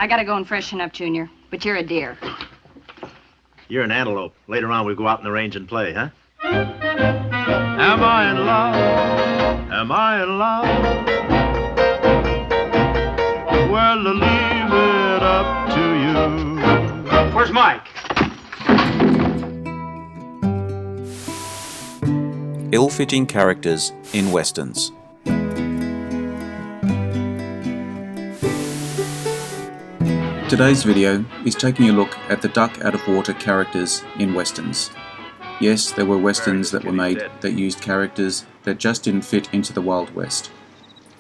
I gotta go and freshen up, Junior. But you're a deer. You're an antelope. Later on, we go out in the range and play, huh? Am I in love? Am I in love? Well, leave it up to you. Where's Mike? Ill-fitting characters in westerns. Today's video is taking a look at the duck-out-of-water characters in westerns. Yes, there were westerns that were made that used characters that just didn't fit into the Wild West,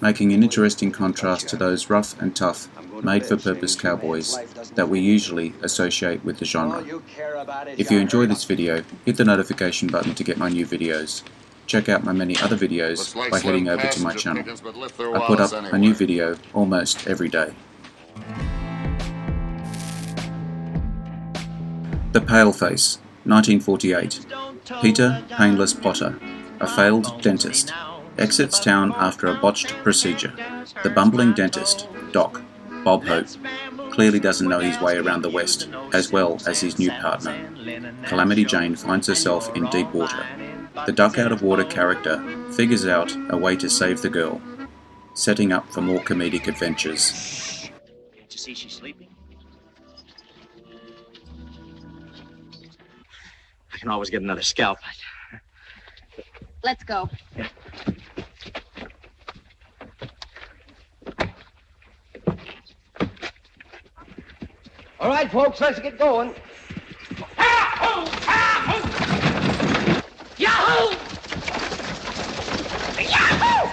making an interesting contrast to those rough and tough, made-for-purpose cowboys that we usually associate with the genre. If you enjoy this video, hit the notification button to get my new videos. Check out my many other videos by heading over to my channel. I put up a new video almost every day. The Paleface, 1948. Peter Painless Potter, a failed dentist, exits town after a botched procedure. The bumbling dentist, Doc, Bob Hope, clearly doesn't know his way around the West, as well as his new partner. Calamity Jane finds herself in deep water. The duck-out-of-water character figures out a way to save the girl, setting up for more comedic adventures. Can't you see she's sleeping? I can always get another scalp. Let's go. All right, folks, let's get going. Yahoo! Yahoo! Yahoo!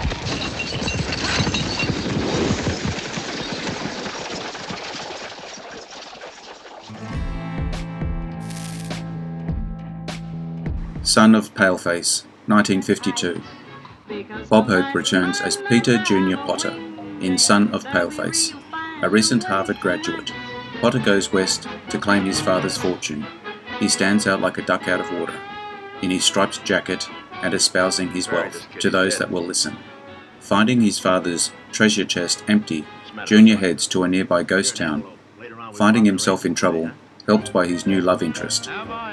Son of Paleface, 1952. Bob Hope returns as Peter Junior Potter in Son of Paleface, a recent Harvard graduate. Potter goes west to claim his father's fortune. He stands out like a duck out of water, in his striped jacket and espousing his wealth to those that will listen. Finding his father's treasure chest empty, Junior heads to a nearby ghost town. Finding himself in trouble, helped by his new love interest,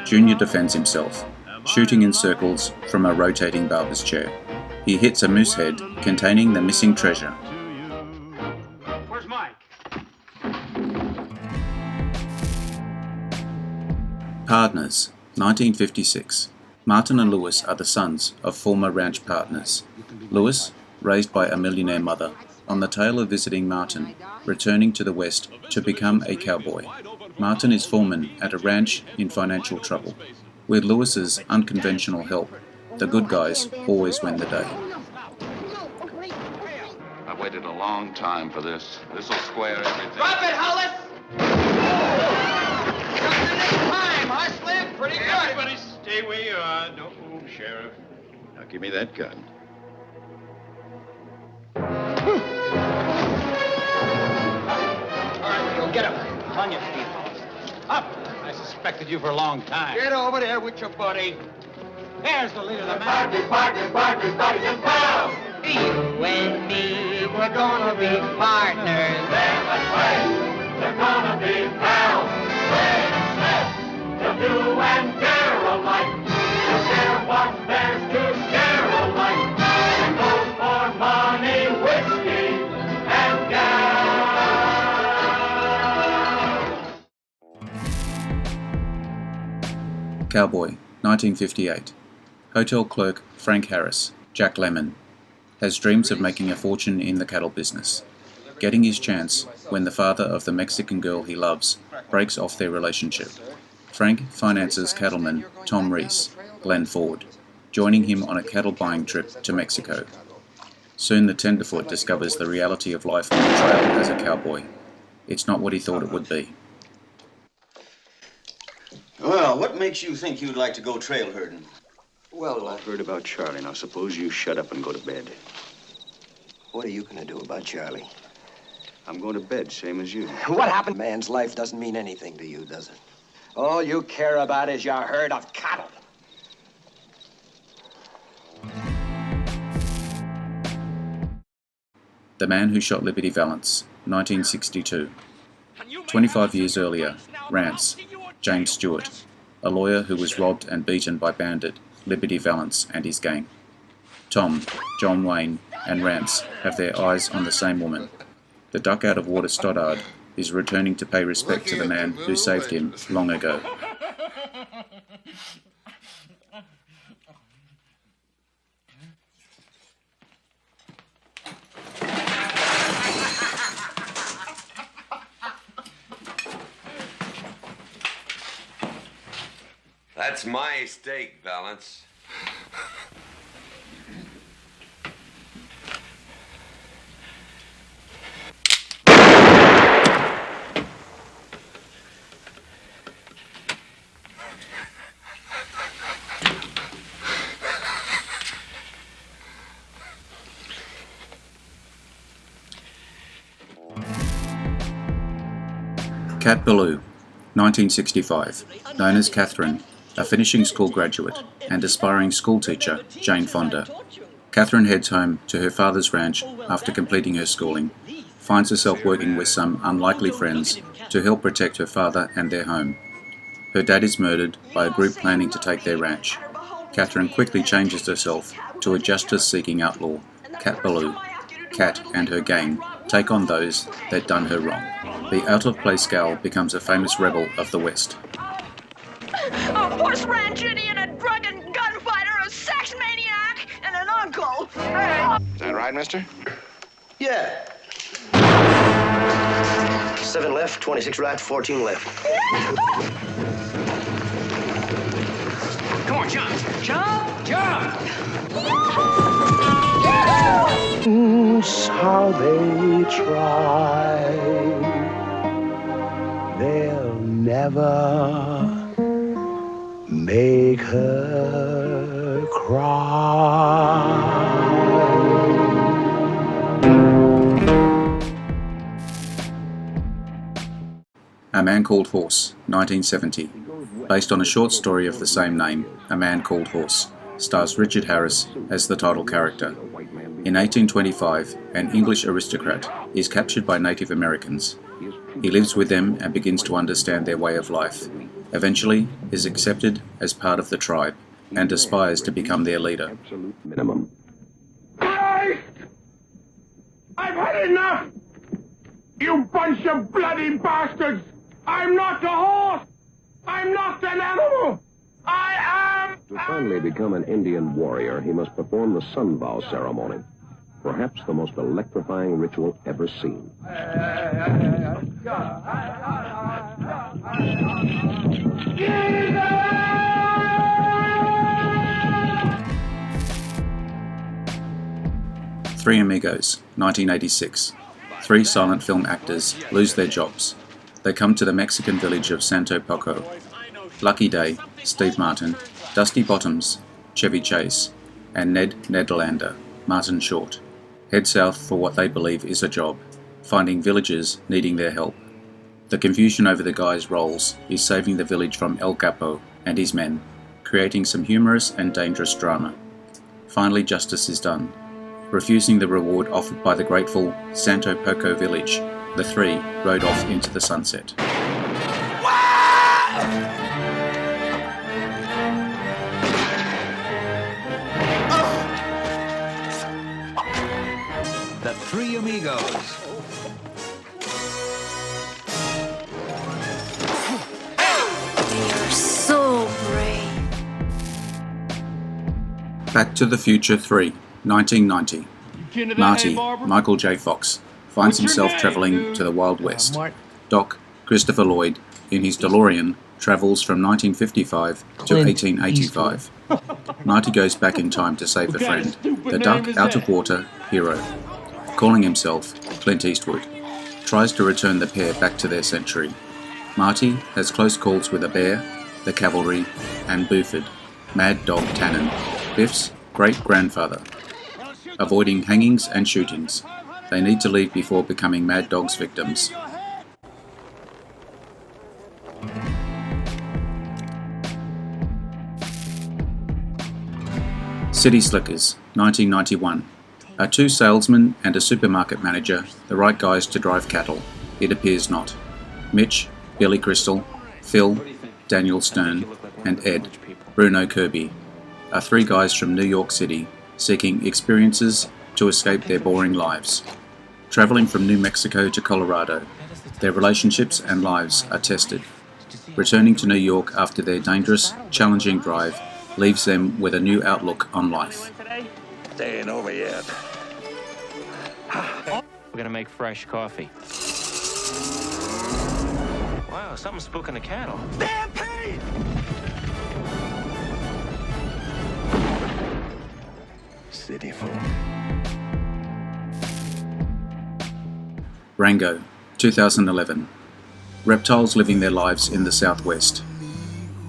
Junior defends himself, shooting in circles from a rotating barber's chair. He hits a moose head containing the missing treasure. Where's Mike? Partners, 1956. Martin and Lewis are the sons of former ranch partners. Lewis, raised by a millionaire mother, on the tale of visiting Martin, returning to the West to become a cowboy. Martin is foreman at a ranch in financial trouble. With Lewis's unconventional help, the good guys always win the day. I've waited a long time for this. This'll square everything. Drop it, Hollis! Just the next time, huh, Slim? Pretty good. Everybody stay where you are. Don't move, Sheriff. Now give me that gun. All right, Joe, get up. On your feet, Hollis. Up! I suspected you for a long time. Get over there with your buddy. There's the leader of the man. Partners in town. You and me, we're gonna be partners. They're gonna be pals. They'll do and dare alike. They'll share what there's to share alike. And go for money, whiskey, and gas. Cowboy, 1958. Hotel clerk Frank Harris, Jack Lemmon, has dreams of making a fortune in the cattle business, getting his chance when the father of the Mexican girl he loves breaks off their relationship. Frank finances cattleman Tom Reese, Glenn Ford, joining him on a cattle buying trip to Mexico. Soon the tenderfoot discovers the reality of life on the trail as a cowboy. It's not what he thought it would be. Well, what makes you think you'd like to go trail herding? Well, I've heard about Charlie. Now, suppose you shut up and go to bed. What are you gonna do about Charlie? I'm going to bed, same as you. What happened? Man's life doesn't mean anything to you, does it? All you care about is your herd of cattle. The Man Who Shot Liberty Valance, 1962. Can you 25 years earlier, Rance, James Stewart, a lawyer who was robbed and beaten by Bandit, Liberty Valance and his gang. Tom, John Wayne, and Rance have their eyes on the same woman. The duck-out-of-water Stoddard is returning to pay respect to the man who saved him long ago. That's my steak, Valance. Cat Ballou, 1965, known as Catherine, a finishing school graduate and aspiring schoolteacher, Jane Fonda. Catherine heads home to her father's ranch after completing her schooling, finds herself working with some unlikely friends to help protect her father and their home. Her dad is murdered by a group planning to take their ranch. Catherine quickly changes herself to a justice-seeking outlaw, Cat Ballou. Cat and her gang take on those that done her wrong. The out-of-place gal becomes a famous rebel of the West. A horse ranch Indian, a drug and gunfighter, a sex maniac, and an uncle. Is that right, mister? Yeah. 7 left, 26 right, 14 left. Come on, jump. Jump, jump. How they try, they'll never make her cry. A Man Called Horse, 1970. Based on a short story of the same name, A Man Called Horse, stars Richard Harris as the title character. In 1825, an English aristocrat is captured by Native Americans. He lives with them and begins to understand their way of life. Eventually, is accepted as part of the tribe and aspires to become their leader. Minimum. Christ! I've had enough! You bunch of bloody bastards! I'm not a horse! I'm not an animal! I am... To finally become an Indian warrior, he must perform the sun vow ceremony. Perhaps the most electrifying ritual ever seen. 3 Amigos, 1986. 3 silent film actors lose their jobs. They come to the Mexican village of Santo Poco. Lucky Day, Steve Martin, Dusty Bottoms, Chevy Chase, and Ned Nederlander, Martin Short, head south for what they believe is a job, finding villagers needing their help. The confusion over the guys' roles is saving the village from El Capo and his men, creating some humorous and dangerous drama. Finally, justice is done. Refusing the reward offered by the grateful Santo Poco village, the 3 rode off into the sunset. The 3 Amigos. You're so brave. Back to the Future 3, 1990. Marty, Michael J. Fox, finds himself travelling to the Wild West. Doc, Christopher Lloyd, in his DeLorean, travels from 1955 to 1885. Marty goes back in time to save a friend, the duck out-of-water hero. Calling himself Clint Eastwood, tries to return the pair back to their century. Marty has close calls with a bear, the cavalry, and Buford, Mad Dog Tannen, Biff's great-grandfather. Avoiding hangings and shootings, they need to leave before becoming Mad Dog's victims. City Slickers, 1991. Are 2 salesmen and a supermarket manager the right guys to drive cattle? It appears not. Mitch, Billy Crystal, Phil, Daniel Stern, and Ed, Bruno Kirby, are three guys from New York City seeking experiences to escape their boring lives. Traveling from New Mexico to Colorado, their relationships and lives are tested. Returning to New York after their dangerous, challenging drive leaves them with a new outlook on life. They ain't over yet. We're gonna make fresh coffee. Wow, something's spooking the cattle. Stampede! City folk. Rango, 2011. Reptiles living their lives in the Southwest.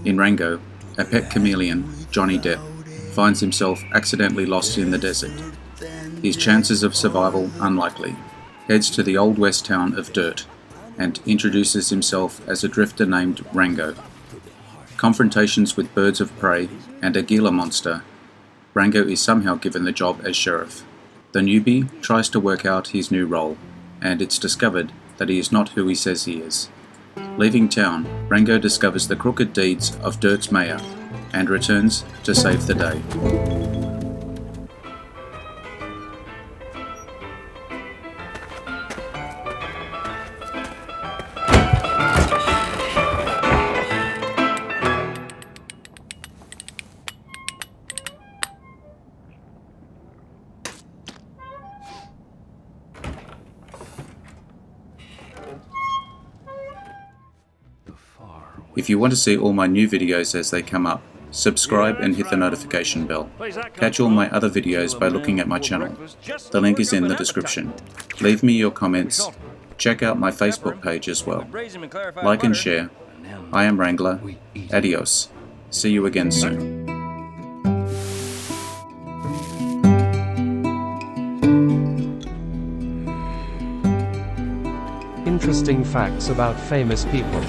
In Rango, a pet chameleon, Johnny Depp, finds himself accidentally lost in the desert. His chances of survival unlikely. Heads to the Old West town of Dirt and introduces himself as a drifter named Rango. Confrontations with birds of prey and a Gila monster, Rango is somehow given the job as sheriff. The newbie tries to work out his new role, and it's discovered that he is not who he says he is. Leaving town, Rango discovers the crooked deeds of Dirt's mayor and returns to save the day. If you want to see all my new videos as they come up, subscribe and hit the notification bell. Catch all my other videos by looking at my channel. The link is in the description. Leave me your comments. Check out my Facebook page as well. Like and share. I am Wrangler. Adios. See you again soon. Interesting facts about famous people.